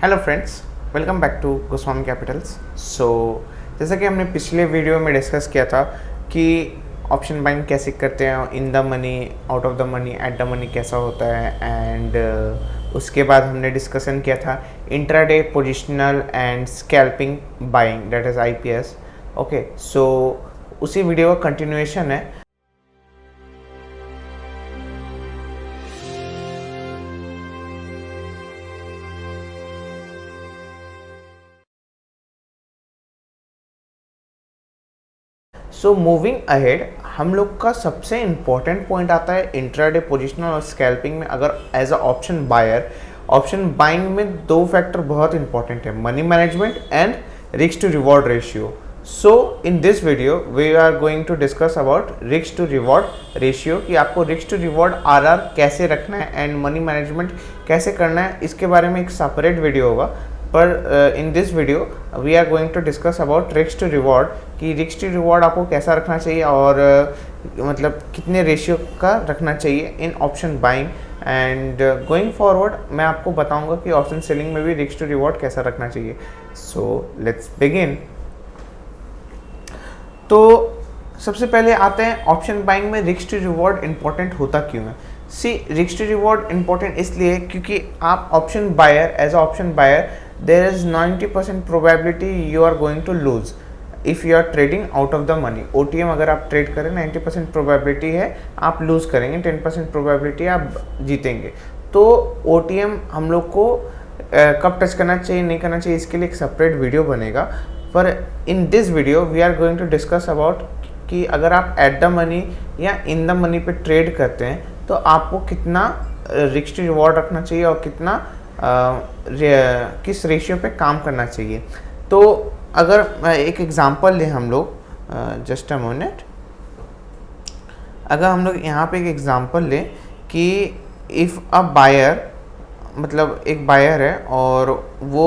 Hello friends, welcome back to Goswami capitals. So जैसा कि हमने पिछले वीडियो में डिस्कस किया था कि ऑप्शन बाइंग कैसे करते हैं, इन the money, out of the money, eight the money कैसा होता है, एंड उसके बाद हमने डिस्कशन किया था intraday positional and scalping buying, that is IPS। Okay, so उसी वीडियो का कंटिन्यूएशन है। सो मूविंग अहेड, हम लोग का सबसे इम्पॉर्टेंट पॉइंट आता है इंट्राडे पोजिशनल और स्कैल्पिंग में। अगर as a option buyer, option buying में दो फैक्टर बहुत इंपॉर्टेंट है, money management and risk to reward ratio. So in this video we are going to discuss about risk to reward ratio, कि आपको risk to reward RR कैसे रखना है and money management कैसे करना है। इसके बारे में एक सेपरेट वीडियो होगा, पर in this video we are going to discuss about risk to reward, कि रिस्क टू रिवॉर्ड आपको कैसा रखना चाहिए और मतलब कितने रेशियो का रखना चाहिए in option buying. And going forward मैं आपको बताऊंगा कि ऑप्शन सेलिंग में भी रिस्क टू रिवॉर्ड कैसा रखना चाहिए। So let's begin. तो सबसे पहले आते हैं ऑप्शन बाइंग में रिस्क टू रिवॉर्ड इंपॉर्टेंट होता क्यों है। See, risk to reward important इसलिए क्योंकि आप option buyer, as a option buyer there is 90% probability you are going to lose if you are trading out of the money। OTM अगर आप trade करें 90% probability है आप लूज़ करेंगे, 10% probability आप जीतेंगे। तो OTM हम लोग को कब टच करना चाहिए, नहीं करना चाहिए, इसके लिए एक सेपरेट वीडियो बनेगा। पर in this video we are going to discuss about कि अगर आप एट द मनी या इन द मनी पे ट्रेड करते हैं तो आपको कितना रिस्क टू रिवॉर्ड रखना चाहिए और कितना किस रेशियो पे काम करना चाहिए। तो अगर एक एग्जांपल लें हम लोग, जस्ट अ मिनट, अगर हम लोग यहाँ पे एक एग्जांपल लें कि इफ़ अ बायर, मतलब एक बायर है और वो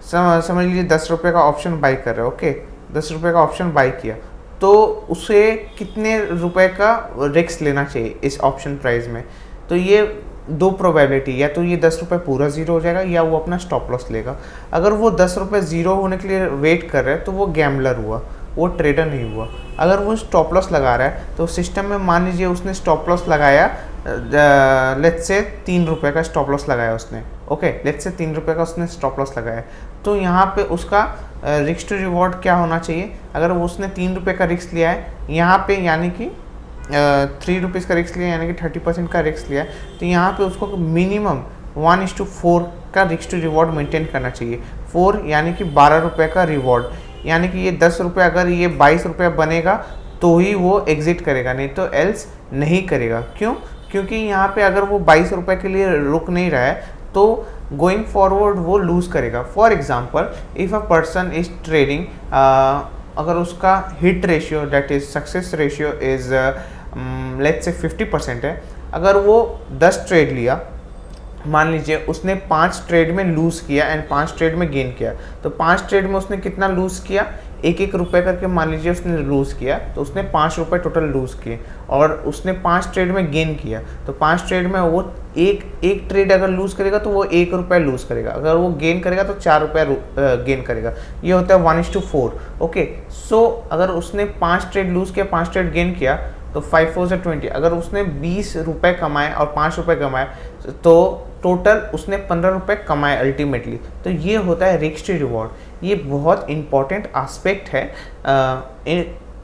समझ लीजिए 10 रुपये का ऑप्शन बाई कर रहा है। ओके, 10 रुपये का ऑप्शन बाई किया तो उसे कितने रुपए का रिस्क लेना चाहिए इस ऑप्शन प्राइस में। तो ये दो प्रोबेबिलिटी, या तो ये 10 रुपये पूरा ज़ीरो हो जाएगा या वो अपना स्टॉप लॉस लेगा। अगर वो 10 रुपये ज़ीरो होने के लिए वेट कर रहा है तो वो गैम्बलर हुआ, वो ट्रेडर नहीं हुआ। अगर वो स्टॉप लॉस लगा रहा है तो सिस्टम में मान लीजिए उसने स्टॉप लॉस लगाया, लेट्स से 3 रुपये का स्टॉप लॉस लगाया उसने। ओके, लेट्स से 3 रुपये का उसने स्टॉप लॉस लगाया, तो यहाँ पे उसका रिस्क टू रिवॉर्ड क्या होना चाहिए। अगर वो उसने 3 रुपये का रिस्क लिया है यहाँ पे, यानी कि 3 रुपीज़ का रिस्क लिया, यानी कि 30% का रिस्क लिया, तो यहाँ पे उसको मिनिमम 1:4 का रिस्क टू रिवॉर्ड मेंटेन करना चाहिए। 4 यानी कि 12 रुपये का रिवॉर्ड, यानी कि ये 10 रुपये, अगर ये 22 रुपये बनेगा तो ही वो एग्जिट करेगा, नहीं तो एल्स नहीं करेगा। क्यों? क्योंकि यहाँ पे अगर वो 22 रुपये के लिए रुक नहीं रहा है तो गोइंग फॉरवर्ड वो लूज़ करेगा। For example, if a person is trading, अगर उसका hit ratio, that is success ratio is let's say 50% है, अगर वो 10 ट्रेड लिया, मान लीजिए उसने 5 ट्रेड में लूज़ किया एंड 5 ट्रेड में गेन किया, तो 5 ट्रेड में उसने कितना लूज़ किया, 1-1 रुपये करके मान लीजिए उसने लूज़ किया, तो उसने 5 रुपये टोटल लूज़ किए। और उसने 5 ट्रेड में गेन किया, तो 5 ट्रेड में वो एक ट्रेड अगर लूज़ करेगा तो वो 1 रुपये लूज़ करेगा, अगर वो गेन करेगा तो 4 रुपये गेन करेगा। ये होता है 1:4। ओके, सो अगर उसने 5 ट्रेड लूज़ किया, 5 ट्रेड गेन किया, तो 5 4 20, अगर उसने 20 रुपये कमाए और 5 रुपये कमाए तो टोटल उसने 15 रुपये कमाए अल्टीमेटली। तो ये होता है रिस्क टू रिवॉर्ड। ये बहुत इंपॉर्टेंट एस्पेक्ट है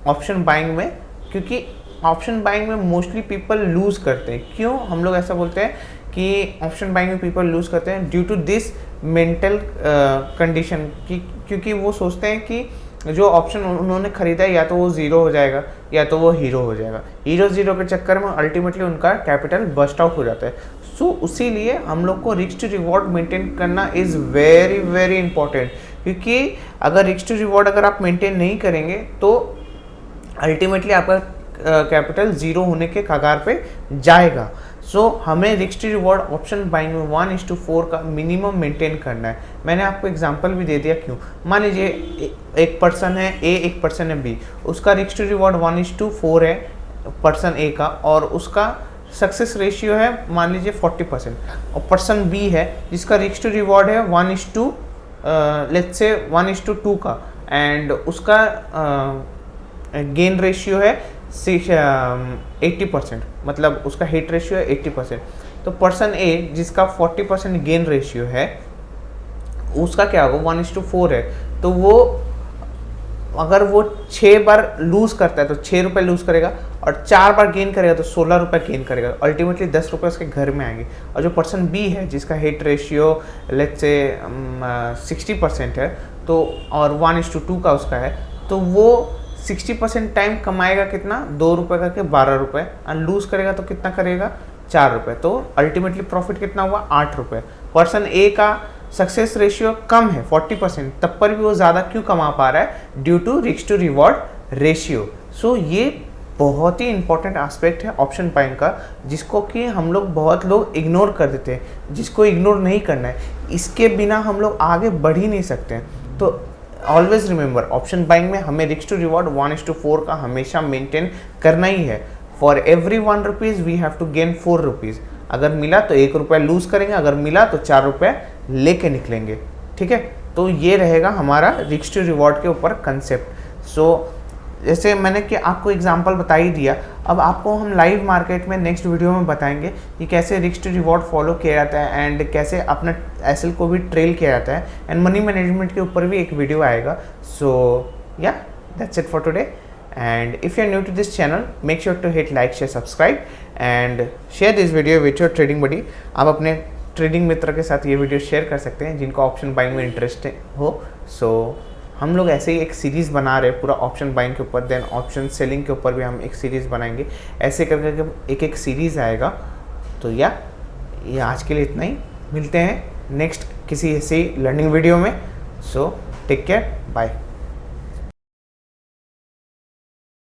ऑप्शन बाइंग में, क्योंकि ऑप्शन बाइंग में मोस्टली पीपल लूज़ करते हैं। क्यों हम लोग ऐसा बोलते हैं कि ऑप्शन बाइंग में पीपल लूज़ करते हैं? Due to this mental condition, क्योंकि वो सोचते हैं कि जो ऑप्शन उन्होंने खरीदा है या तो वो ज़ीरो हो जाएगा या तो वो हीरो हो जाएगा। हीरो ज़ीरो के चक्कर में अल्टीमेटली उनका कैपिटल बस्ट आउट हो जाता है। सो उसीलिए हम लोग को रिस्क टू रिवॉर्ड मेंटेन करना इज़ वेरी वेरी इंपॉर्टेंट, क्योंकि अगर रिस्क टू रिवॉर्ड अगर आप मेंटेन नहीं करेंगे तो अल्टीमेटली आपका कैपिटल ज़ीरो होने के कगार पे जाएगा। सो हमें risk to reward option buying में 1:4 का मिनिमम मेंटेन करना है। मैंने आपको एग्जांपल भी दे दिया क्यों। मान लीजिए एक पर्सन है ए, एक पर्सन है बी, उसका रिस्क टू रिवॉर्ड 1:4 है पर्सन ए का, और उसका सक्सेस रेशियो है मान लीजिए 40%, और पर्सन बी है जिसका रिस्क टू रिवॉर्ड है 1:2 लेट्स से 1:2 का, एंड उसका गेन रेशियो है 80%, मतलब उसका हिट रेशियो है 80%। तो पर्सन ए जिसका 40% गेन रेशियो है उसका क्या होगा, 1:4 है, तो वो अगर वो 6 बार लूज करता है तो 6 रुपये लूज करेगा, और 4 बार गेन करेगा तो 16 रुपये गेन करेगा, अल्टीमेटली 10 रुपये उसके घर में आएंगे। और जो पर्सन बी है जिसका हिट रेशियो लेट्स से 60% है, तो और 1:2 का उसका है, तो वो 60% टाइम कमाएगा कितना, 2 रुपये करके 12 रुपये, और लूज करेगा तो कितना करेगा, 4 रुपये, तो अल्टीमेटली प्रॉफिट कितना हुआ, 8 रुपये। पर्सन ए का सक्सेस रेशियो कम है 40%, तब पर भी वो ज़्यादा क्यों कमा पा रहा है, due to risk to reward ratio. So ये बहुत ही इंपॉर्टेंट एस्पेक्ट है ऑप्शन बाइंग का, जिसको कि हम लोग बहुत लोग इग्नोर कर देते हैं, जिसको इग्नोर नहीं करना है। इसके बिना हम लोग आगे बढ़ ही नहीं सकते हैं। तो ऑलवेज रिमेंबर, ऑप्शन बाइंग में हमें रिस्क टू रिवॉर्ड 1:4 का हमेशा मेंटेन करना ही है। For every 1 rupees we have to gain 4 rupees. अगर मिला तो 1 रुपया लूज करेंगे, अगर मिला तो 4 रुपये लेके निकलेंगे, ठीक है। तो ये रहेगा हमारा रिस्क टू रिवॉर्ड के ऊपर कंसेप्ट। सो जैसे मैंने कि आपको एग्जांपल बता ही दिया, अब आपको हम लाइव मार्केट में नेक्स्ट वीडियो में बताएंगे कि कैसे रिस्क टू रिवॉर्ड फॉलो किया जाता है, एंड कैसे अपना एसएल को भी ट्रेल किया जाता है, एंड मनी मैनेजमेंट के ऊपर भी एक वीडियो आएगा। सो या that's it for today, and if you are new to this channel, make sure to hit like, share, subscribe and share this video with your trading buddy। आप अपने trading मित्र के साथ ये वीडियो शेयर कर सकते हैं जिनको ऑप्शन बाइंग में इंटरेस्ट हो। सो हम लोग ऐसे ही एक सीरीज़ बना रहे हैं पूरा ऑप्शन बाइंग के ऊपर, देन ऑप्शन सेलिंग के ऊपर भी हम एक सीरीज़ बनाएंगे, ऐसे करके एक सीरीज़ आएगा। तो या ये आज के लिए इतना ही, मिलते हैं नेक्स्ट किसी ऐसी लर्निंग वीडियो में। So take care, bye.